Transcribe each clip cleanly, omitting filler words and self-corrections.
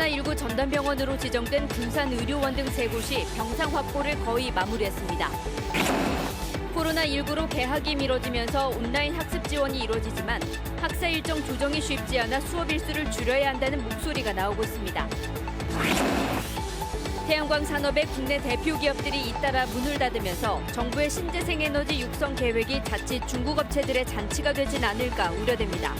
코로나19 전담병원으로 지정된 군산의료원 등 3곳이 병상 확보를 거의 마무리했습니다. 코로나19로 개학이 미뤄지면서 온라인 학습 지원이 이루어지지만 학사 일정 조정이 쉽지 않아 수업 일수를 줄여야 한다는 목소리가 나오고 있습니다. 태양광 산업의 국내 대표 기업들이 잇따라 문을 닫으면서 정부의 신재생 에너지 육성 계획이 자칫 중국 업체들의 잔치가 되진 않을까 우려됩니다.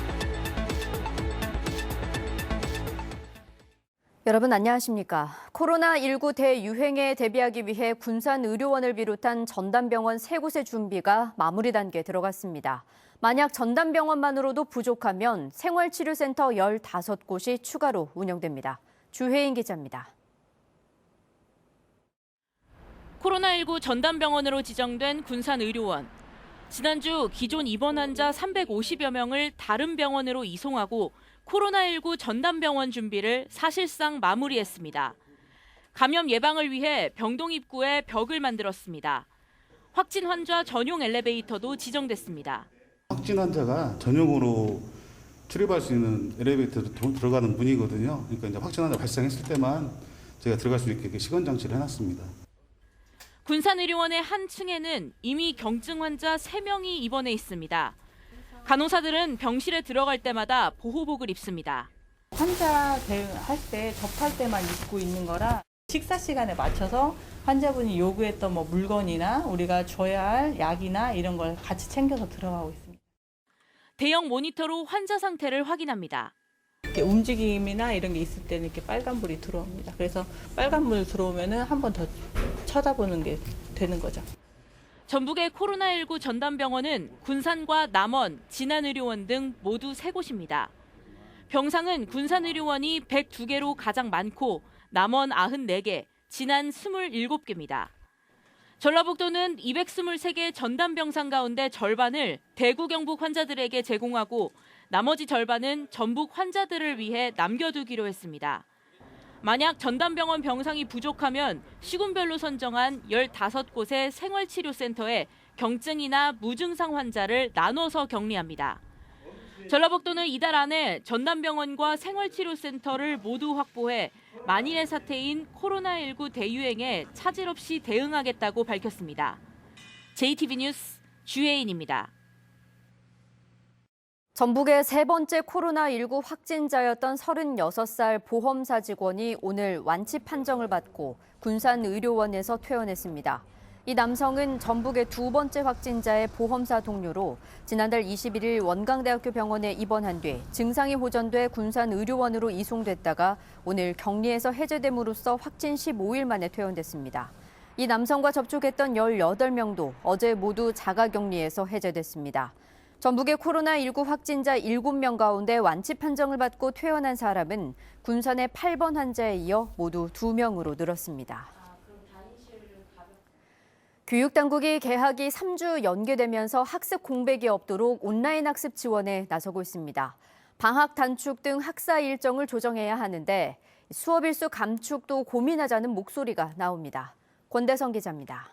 여러분 안녕하십니까? 코로나19 대유행에 대비하기 위해 군산의료원을 비롯한 전담병원 3곳의 준비가 마무리 단계에 들어갔습니다. 만약 전담병원만으로도 부족하면 생활치료센터 15곳이 추가로 운영됩니다. 주혜인 기자입니다. 코로나19 전담병원으로 지정된 군산의료원. 지난주 기존 입원 환자 350여 명을 다른 병원으로 이송하고 코로나19 전담병원 준비를 사실상 마무리했습니다. 감염 예방을 위해 병동 입구에 벽을 만들었습니다. 확진 환자 전용 엘리베이터도 지정됐습니다. 확진 환자가 전용으로 출입할 수 있는 엘리베이터로 들어가는 문이거든요. 그러니까 이제 확진 환자 발생했을 때만 저희가 들어갈 수 있게 시건 장치를 해놨습니다. 군산의료원의 한 층에는 이미 경증 환자 3명이 입원해 있습니다. 간호사들은 병실에 들어갈 때마다 보호복을 입습니다. 환자 대응할 때 접할 때만 입고 있는 거라 식사 시간에 맞춰서 환자분이 요구했던 물건이나 우리가 줘야 할 약이나 이런 걸 같이 챙겨서 들어가고 있습니다. 대형 모니터로 환자 상태를 확인합니다. 이렇게 움직임이나 이런 게 있을 때는 이렇게 빨간불이 들어옵니다. 그래서 빨간불 들어오면은 한 번 더 쳐다보는 게 되는 거죠. 전북의 코로나19 전담병원은 군산과 남원, 진안의료원 등 모두 3곳입니다. 병상은 군산의료원이 102개로 가장 많고 남원 94개, 진안 27개입니다. 전라북도는 223개 전담병상 가운데 절반을 대구 경북 환자들에게 제공하고 나머지 절반은 전북 환자들을 위해 남겨두기로 했습니다. 만약 전담병원 병상이 부족하면 시군별로 선정한 15곳의 생활치료센터에 경증이나 무증상 환자를 나눠서 격리합니다. 전라북도는 이달 안에 전담병원과 생활치료센터를 모두 확보해 만일의 사태인 코로나19 대유행에 차질 없이 대응하겠다고 밝혔습니다. JTB 뉴스 주혜인입니다. 전북의 3번째 코로나19 확진자였던 36살 보험사 직원이 오늘 완치 판정을 받고 군산의료원에서 퇴원했습니다. 이 남성은 전북의 2번째 확진자의 보험사 동료로 지난달 21일 원광대학교 병원에 입원한 뒤 증상이 호전돼 군산의료원으로 이송됐다가 오늘 격리에서 해제됨으로써 확진 15일 만에 퇴원됐습니다. 이 남성과 접촉했던 18명도 어제 모두 자가격리에서 해제됐습니다. 전북의 코로나19 확진자 7명 가운데 완치 판정을 받고 퇴원한 사람은 군산의 8번 환자에 이어 모두 2명으로 늘었습니다. 교육당국이 개학이 3주 연기되면서 학습 공백이 없도록 온라인 학습 지원에 나서고 있습니다. 방학 단축 등 학사 일정을 조정해야 하는데 수업 일수 감축도 고민하자는 목소리가 나옵니다. 권대성 기자입니다.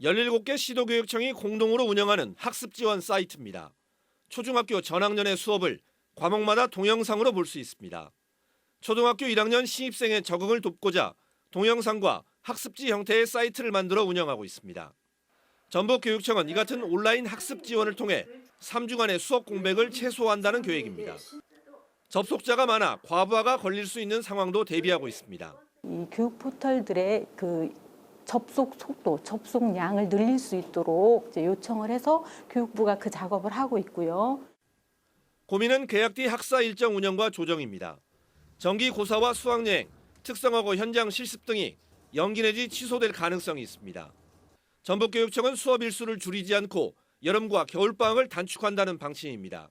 17개 시도교육청이 공동으로 운영하는 학습 지원 사이트입니다. 초중학교 전학년의 수업을 과목마다 동영상으로 볼 수 있습니다. 초등학교 1학년 신입생의 적응을 돕고자 동영상과 학습지 형태의 사이트를 만들어 운영하고 있습니다. 전북교육청은 이 같은 온라인 학습 지원을 통해 3주간의 수업 공백을 최소화한다는 계획입니다. 접속자가 많아 과부하가 걸릴 수 있는 상황도 대비하고 있습니다. 이 교육 포털들의 접속 속도, 접속량을 늘릴 수 있도록 이제 요청을 해서 교육부가 그 작업을 하고 있고요. 고민은 개학 뒤 학사 일정 운영과 조정입니다. 정기고사와 수학여행, 특성화고 현장 실습 등이 연기 내지 취소될 가능성이 있습니다. 전북교육청은 수업 일수를 줄이지 않고 여름과 겨울방학을 단축한다는 방침입니다.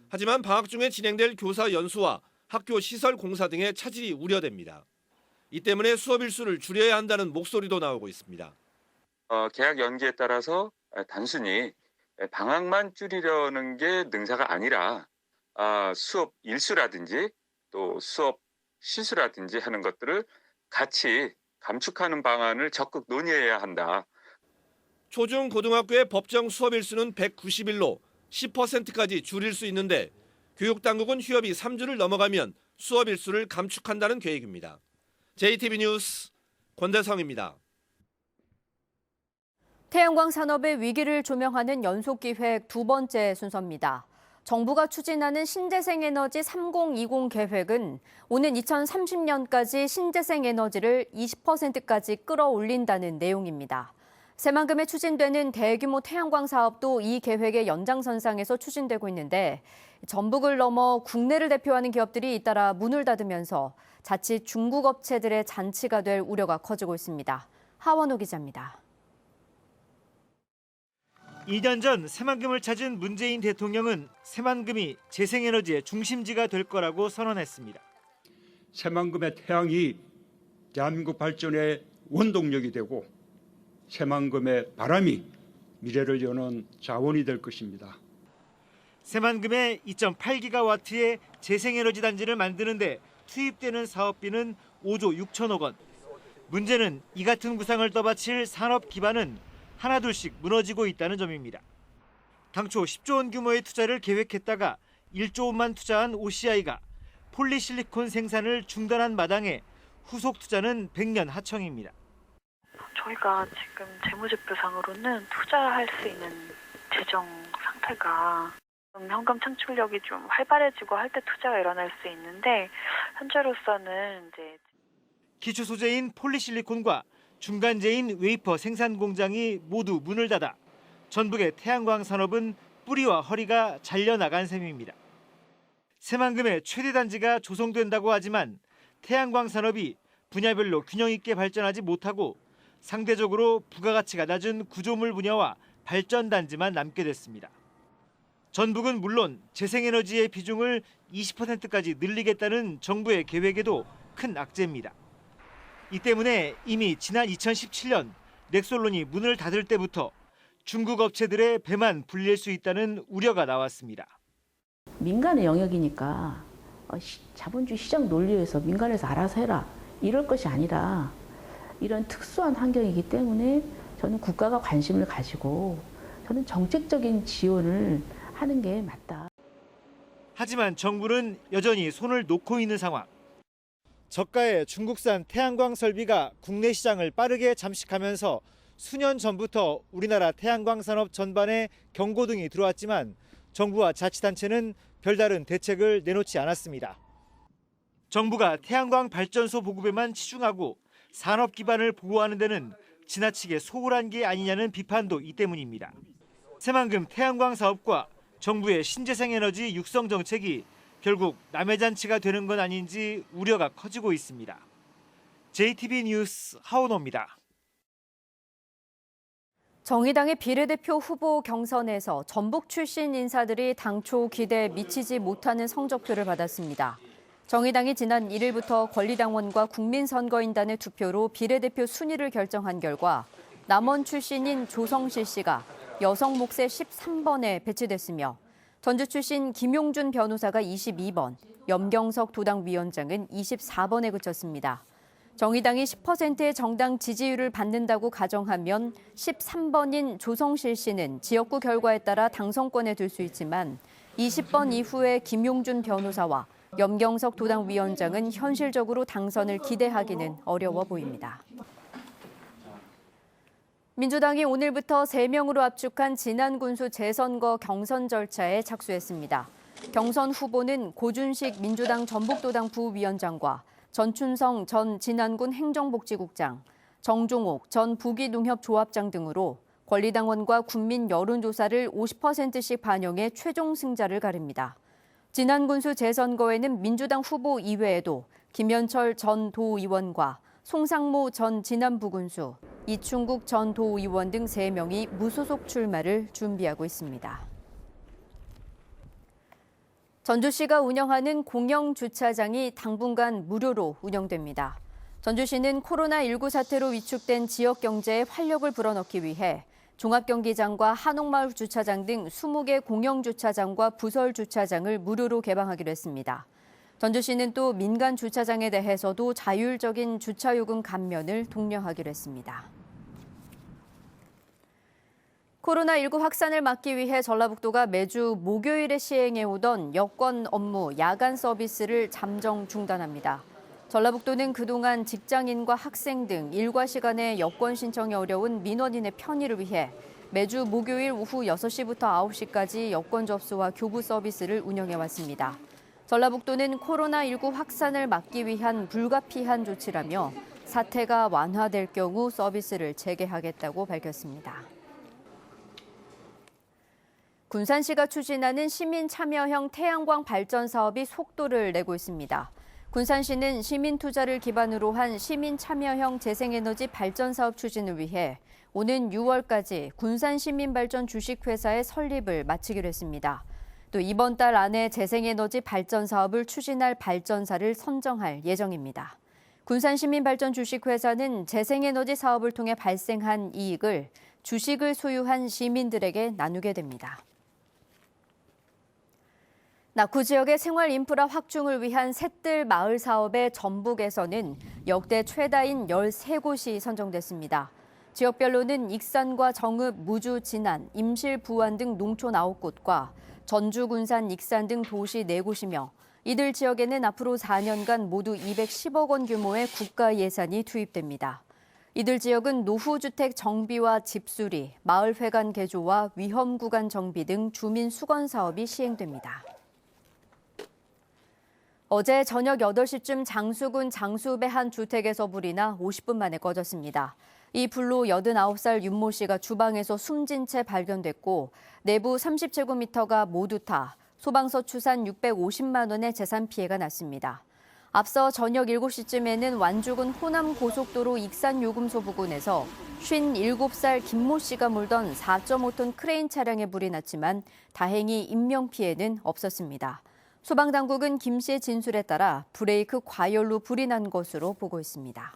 하지만 방학 중에 진행될 교사 연수와 학교 시설 공사 등의 차질이 우려됩니다. 이 때문에 수업 일수를 줄여야 한다는 목소리도 나오고 있습니다. 개학 연기에 따라서 단순히 방학만 줄이려는 게 능사가 아니라 수업 일수라든지 또 수업 시수라든지 하는 것들을 같이 감축하는 방안을 적극 논의해야 한다. 초중 고등학교의 법정 수업 일수는 190일로 10%까지 줄일 수 있는데 교육당국은 휴업이 3주를 넘어가면 수업 일수를 감축한다는 계획입니다. JTB 뉴스 권대성입니다. 태양광 산업의 위기를 조명하는 연속기획 두 번째 순서입니다. 정부가 추진하는 신재생에너지 3020 계획은 오는 2030년까지 신재생에너지를 20%까지 끌어올린다는 내용입니다. 새만금에 추진되는 대규모 태양광 사업도 이 계획의 연장선상에서 추진되고 있는데 전북을 넘어 국내를 대표하는 기업들이 잇따라 문을 닫으면서 자칫 중국 업체들의 잔치가 될 우려가 커지고 있습니다. 하원호 기자입니다. 2년 전 새만금을 찾은 문재인 대통령은 새만금이 재생에너지의 중심지가 될 거라고 선언했습니다. 새만금의 태양이 대한민국 발전의 원동력이 되고 새만금의 바람이 미래를 여는 자원이 될 것입니다. 새만금의 2.8기가와트의 재생에너지 단지를 만드는데 투입되는 사업비는 5조 6천억 원. 문제는 이 같은 구상을 떠받칠 산업 기반은 하나둘씩 무너지고 있다는 점입니다. 당초 10조 원 규모의 투자를 계획했다가 1조 원만 투자한 OCI가 폴리실리콘 생산을 중단한 마당에 후속 투자는 100년 하청입니다. 저희가 지금 재무제표상으로는 투자할 수 있는 재정 상태가 현금 창출력이 좀 활발해지고 할 때 투자가 일어날 수 있는데 현재로서는 이제 기초 소재인 폴리실리콘과 중간재인 웨이퍼 생산 공장이 모두 문을 닫아 전북의 태양광 산업은 뿌리와 허리가 잘려나간 셈입니다. 새만금의 최대 단지가 조성된다고 하지만 태양광 산업이 분야별로 균형 있게 발전하지 못하고 상대적으로 부가가치가 낮은 구조물 분야와 발전 단지만 남게 됐습니다. 전북은 물론 재생에너지의 비중을 20%까지 늘리겠다는 정부의 계획에도 큰 악재입니다. 이 때문에 이미 지난 2017년 넥솔론이 문을 닫을 때부터 중국 업체들의 배만 불릴 수 있다는 우려가 나왔습니다. 민간의 영역이니까 자본주의 시장 논리에서 민간에서 알아서 해라 이럴 것이 아니라 이런 특수한 환경이기 때문에 저는 국가가 관심을 가지고 저는 정책적인 지원을 하는 게 맞다. 하지만 정부는 여전히 손을 놓고 있는 상황. 저가의 중국산 태양광 설비가 국내 시장을 빠르게 잠식하면서 수년 전부터 우리나라 태양광 산업 전반에 경고등이 들어왔지만 정부와 자치단체는 별다른 대책을 내놓지 않았습니다. 정부가 태양광 발전소 보급에만 치중하고 산업 기반을 보호하는 데는 지나치게 소홀한 게 아니냐는 비판도 이 때문입니다. 새만금 태양광 사업과 정부의 신재생에너지 육성 정책이 결국 남의 잔치가 되는 건 아닌지 우려가 커지고 있습니다. JTB 뉴스 하원호입니다. 정의당의 비례대표 후보 경선에서 전북 출신 인사들이 당초 기대에 미치지 못하는 성적표를 받았습니다. 정의당이 지난 1일부터 권리당원과 국민선거인단의 투표로 비례대표 순위를 결정한 결과 남원 출신인 조성실 씨가 여성 몫의 13번에 배치됐으며 전주 출신 김용준 변호사가 22번, 염경석 도당위원장은 24번에 그쳤습니다. 정의당이 10%의 정당 지지율을 받는다고 가정하면 13번인 조성실 씨는 지역구 결과에 따라 당선권에 들 수 있지만 20번 이후에 김용준 변호사와 염경석 도당위원장은 현실적으로 당선을 기대하기는 어려워 보입니다. 민주당이 오늘부터 3명으로 압축한 진안군수 재선거 경선 절차에 착수했습니다. 경선 후보는 고준식 민주당 전북도당 부위원장과 전춘성 전 진안군 행정복지국장, 정종옥 전 부기농협조합장 등으로 권리당원과 국민 여론조사를 50%씩 반영해 최종 승자를 가립니다. 진안군수 재선거에는 민주당 후보 이외에도 김현철 전 도의원과 송상모 전 진안부군수, 이충국 전 도의원 등 3명이 무소속 출마를 준비하고 있습니다. 전주시가 운영하는 공영주차장이 당분간 무료로 운영됩니다. 전주시는 코로나19 사태로 위축된 지역 경제에 활력을 불어넣기 위해 종합경기장과 한옥마을 주차장 등 20개 공영주차장과 부설주차장을 무료로 개방하기로 했습니다. 전주시는 또 민간 주차장에 대해서도 자율적인 주차요금 감면을 독려하기로 했습니다. 코로나19 확산을 막기 위해 전라북도가 매주 목요일에 시행해오던 여권 업무 야간 서비스를 잠정 중단합니다. 전라북도는 그동안 직장인과 학생 등 일과 시간에 여권 신청이 어려운 민원인의 편의를 위해 매주 목요일 오후 6시부터 9시까지 여권 접수와 교부 서비스를 운영해왔습니다. 전라북도는 코로나19 확산을 막기 위한 불가피한 조치라며 사태가 완화될 경우 서비스를 재개하겠다고 밝혔습니다. 군산시가 추진하는 시민 참여형 태양광 발전 사업이 속도를 내고 있습니다. 군산시는 시민 투자를 기반으로 한 시민 참여형 재생에너지 발전 사업 추진을 위해 오는 6월까지 군산시민발전 주식회사의 설립을 마치기로 했습니다. 또 이번 달 안에 재생에너지 발전 사업을 추진할 발전사를 선정할 예정입니다. 군산시민발전 주식회사는 재생에너지 사업을 통해 발생한 이익을 주식을 소유한 시민들에게 나누게 됩니다. 낙후 지역의 생활 인프라 확충을 위한 셋들 마을 사업의 전북에서는 역대 최다인 13곳이 선정됐습니다. 지역별로는 익산과 정읍, 무주, 진안, 임실, 부안 등 농촌 9곳과 전주, 군산, 익산 등 도시 4곳이며 이들 지역에는 앞으로 4년간 모두 210억 원 규모의 국가 예산이 투입됩니다. 이들 지역은 노후주택 정비와 집수리, 마을회관 개조와 위험구간 정비 등 주민 수건 사업이 시행됩니다. 어제 저녁 8시쯤 장수군 장수읍의 한 주택에서 불이 나 50분 만에 꺼졌습니다. 이 불로 89살 윤모 씨가 주방에서 숨진 채 발견됐고 내부 30제곱미터가 모두 타 소방서 추산 650만 원의 재산 피해가 났습니다. 앞서 저녁 7시쯤에는 완주군 호남고속도로 익산요금소 부근에서 57살 김모 씨가 몰던 4.5톤 크레인 차량에 불이 났지만 다행히 인명피해는 없었습니다. 소방당국은 김 씨의 진술에 따라 브레이크 과열로 불이 난 것으로 보고 있습니다.